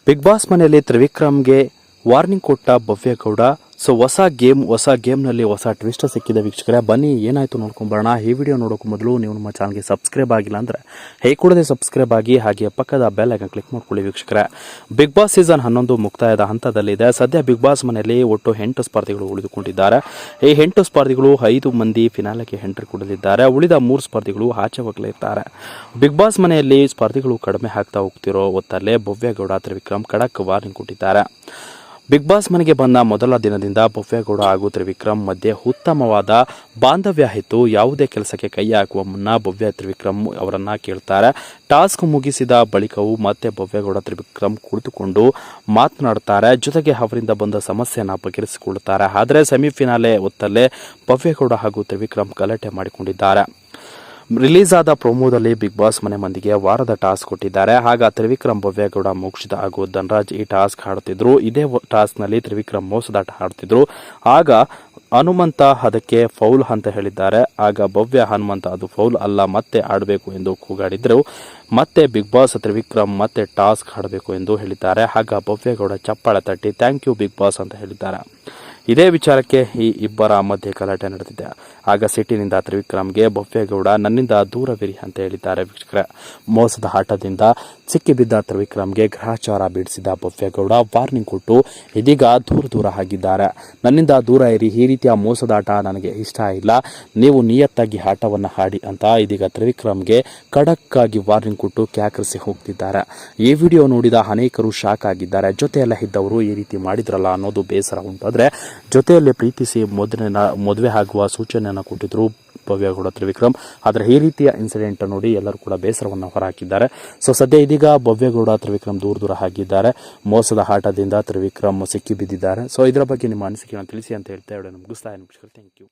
Big boss ಮನೆಯಲ್ಲಿ ತ್ರಿವಿಕ್ರಮ್ಗೆ warning ಕೊಟ್ಟ Bhavya Gowda. So ಹೊಸ ಗೇಮ್ನಲ್ಲಿ ಹೊಸ ಟ್ವಿಸ್ಟ್ ಸಿಕ್ಕಿದೆ ವೀಕ್ಷಕರೇ. ಬನ್ನಿ ಏನಾಯ್ತು ನೋಡ್ಕೊಂಬರೋಣ. ಈ ವಿಡಿಯೋ ನೋಡೋಕೆ ಮೊದಲು ನೀವು ನಮ್ಮ ಚಾನಲ್ಗೆ ಸಬ್ಸ್ಕ್ರೈಬ್ ಆಗಿಲ್ಲ ಅಂದರೆ ಕೂಡಲೇ ಸಬ್ಸ್ಕ್ರೈಬ್ ಆಗಿ, ಹಾಗೆ ಪಕ್ಕದ ಬೆಲ್ ಐಕಾನ್ ಕ್ಲಿಕ್ ಮಾಡ್ಕೊಳ್ಳಿ ವೀಕ್ಷಕರೇ. ಬಿಗ್ ಬಾಸ್ ಸೀಸನ್ 11 ಮುಕ್ತಾಯದ ಹಂತದಲ್ಲಿದೆ. ಸದ್ಯ ಬಿಗ್ ಬಾಸ್ ಮನೆಯಲ್ಲಿ ಒಟ್ಟು 8 ಸ್ಪರ್ಧಿಗಳು ಉಳಿದುಕೊಂಡಿದ್ದಾರೆ. ಈ 8 ಸ್ಪರ್ಧಿಗಳು 5 ಮಂದಿ ಫಿನಾಲೆಗೆ ಎಂಟ್ರಿ ಕೊಡಲಿದ್ದಾರೆ. ಉಳಿದ 3 ಸ್ಪರ್ಧಿಗಳು ಆಚೆ ಹೋಗಲಿದ್ದಾರೆ. ಬಿಗ್ ಬಾಸ್ ಮನೆಯಲ್ಲಿ ಸ್ಪರ್ಧಿಗಳು ಕಡಿಮೆ ಆಗ್ತಾ ಹೋಗ್ತಿರೋ ಹೊತ್ತಲ್ಲೇ ಭವ್ಯಗೌಡ ತ್ರಿವಿಕ್ರಮ್ ಖಡಕ್ ವಾರ್ನಿಂಗ್ ಕೊಟ್ಟಿದ್ದಾರೆ. ಬಿಗ್ ಬಾಸ್ ಮನೆಗೆ ಬಂದ ಮೊದಲ ದಿನದಿಂದ ಭವ್ಯಗೌಡ ಹಾಗೂ ತ್ರಿವಿಕ್ರಮ್ ಮಧ್ಯೆ ಉತ್ತಮವಾದ ಬಾಂಧವ್ಯ ಇತ್ತು. ಯಾವುದೇ ಕೆಲಸಕ್ಕೆ ಕೈ ಹಾಕುವ ಮುನ್ನ ಭವ್ಯ ತ್ರಿವಿಕ್ರಮ್ ಅವರನ್ನ ಕೇಳ್ತಾರೆ. ಟಾಸ್ಕ್ ಮುಗಿಸಿದ ಬಳಿಕವೂ ಮತ್ತೆ ಭವ್ಯಗೌಡ ತ್ರಿವಿಕ್ರಮ್ ಕುಳಿತುಕೊಂಡು ಮಾತನಾಡುತ್ತಾರೆ. ಜೊತೆಗೆ ಅವರಿಂದ ಬಂದ ಸಮಸ್ಯೆಯನ್ನು ಬಗೆಹರಿಸಿಕೊಳ್ಳುತ್ತಾರೆ. ಆದರೆ ಸೆಮಿಫಿನಾಲೆ ಹೊತ್ತಲ್ಲೇ ಭವ್ಯಗೌಡ ಹಾಗೂ ತ್ರಿವಿಕ್ರಮ್ ಗಲಾಟೆ ಮಾಡಿಕೊಂಡಿದ್ದಾರೆ. ರಿಲೀಸ್ ಆದ ಪ್ರೊಮೋದಲ್ಲಿ ಬಿಗ್ ಬಾಸ್ ಮನೆ ಮಂದಿಗೆ ವಾರದ ಟಾಸ್ಕ್ ಕೊಟ್ಟಿದ್ದಾರೆ. ಆಗ ತ್ರಿವಿಕ್ರಮ್, ಭವ್ಯಗೌಡ, ಮೋಕ್ಷಿತ ಹಾಗೂ ಧನರಾಜ್ ಈ ಟಾಸ್ಕ್ ಆಡುತ್ತಿದ್ರು. ಇದೇ ಟಾಸ್ಕ್ನಲ್ಲಿ ತ್ರಿವಿಕ್ರಮ್ ಮೋಸದಾಟ ಆಡುತ್ತಿದ್ರು. ಆಗ ಹನುಮಂತ ಅದಕ್ಕೆ ಫೌಲ್ ಅಂತ ಹೇಳಿದ್ದಾರೆ. ಆಗ ಭವ್ಯ, ಹನುಮಂತ ಅದು ಫೌಲ್ ಅಲ್ಲ, ಮತ್ತೆ ಆಡಬೇಕು ಎಂದು ಕೂಗಾಡಿದ್ರು. ಮತ್ತೆ ಬಿಗ್ ಬಾಸ್ ತ್ರಿವಿಕ್ರಮ್ ಮತ್ತೆ ಟಾಸ್ಕ್ ಆಡಬೇಕು ಎಂದು ಹೇಳಿದ್ದಾರೆ. ಆಗ ಭವ್ಯಗೌಡ ಚಪ್ಪಾಳೆ ತಟ್ಟಿ ಥ್ಯಾಂಕ್ ಯು ಬಿಗ್ ಬಾಸ್ ಅಂತ ಹೇಳಿದ್ದಾರೆ. ಇದೇ ವಿಚಾರಕ್ಕೆ ಈ ಇಬ್ಬರ ಮಧ್ಯೆ ಗಲಾಟೆ ನಡೆದಿದೆ. ಆಗ ಸಿಟ್ಟಿನಿಂದ ತ್ರಿವಿಕ್ರಮ್ಗೆ ಭವ್ಯಗೌಡ ನನ್ನಿಂದ ದೂರವಿರಿ ಅಂತ ಹೇಳಿದ್ದಾರೆ ವೀಕ್ಷಕರೇ. ಮೋಸದ ಆಟದಿಂದ ಸಿಕ್ಕಿಬಿದ್ದ ತ್ರಿವಿಕ್ರಮ್ಗೆ ಗ್ರಹಚಾರ ಬೀಡಿಸಿದ ಭವ್ಯಗೌಡ ವಾರ್ನಿಂಗ್ ಕೊಟ್ಟು ಇದೀಗ ದೂರ ಆಗಿದ್ದಾರೆ. ನನ್ನಿಂದ ದೂರ ಇರಿ, ಈ ರೀತಿಯ ಮೋಸದಾಟ ನನಗೆ ಇಷ್ಟ ಇಲ್ಲ, ನೀವು ನಿಯತ್ತಾಗಿ ಆಟವನ್ನು ಆಡಿ ಅಂತ ಇದೀಗ ತ್ರಿವಿಕ್ರಮ್ಗೆ ಖಡಕ್ ಆಗಿ ವಾರ್ನಿಂಗ್ ಕೊಟ್ಟು ಕ್ಯಾಕರಿಸಿ ಹೋಗ್ತಿದ್ದಾರೆ. ಈ ವಿಡಿಯೋ ನೋಡಿದ ಅನೇಕರು ಶಾಕ್ ಆಗಿದ್ದಾರೆ. ಜೊತೆಯಲ್ಲ ಇದ್ದವರು ಈ ರೀತಿ ಮಾಡಿದ್ರಲ್ಲ ಅನ್ನೋದು ಬೇಸರ ಉಂಟಾದ್ರೆ ಜೊತೆಯಲ್ಲಿ ಪ್ರೀತಿಸಿ ಮದುವೆ ಆಗುವ ಸೂಚನೆಯನ್ನು ಕೊಟ್ಟಿದ್ರು ಭವ್ಯಗೌಡ ತ್ರಿವಿಕ್ರಮ್. ಆದರೆ ಈ ರೀತಿಯ ಇನ್ಸಿಡೆಂಟ್ ನೋಡಿ ಎಲ್ಲರೂ ಕೂಡ ಬೇಸರವನ್ನು ಹೊರಹಾಕಿದ್ದಾರೆ. ಸೊ ಸದ್ಯ ಇದೀಗ ಭವ್ಯಗೌಡ ತ್ರಿವಿಕ್ರಮ್ ದೂರ ಆಗಿದ್ದಾರೆ. ಮೋಸದ ಆಟದಿಂದ ತ್ರಿವಿಕ್ರಮ್ ಸಿಕ್ಕಿ ಬಿದ್ದಿದ್ದಾರೆ. ಸೊ ಇದರ ಬಗ್ಗೆ ನಿಮ್ಮ ಅನಿಸಿಕೆಯನ್ನು ತಿಳಿಸಿ ಅಂತ ಹೇಳ್ತಾ ಮುಗಿಸ್ತಾ. Thank you.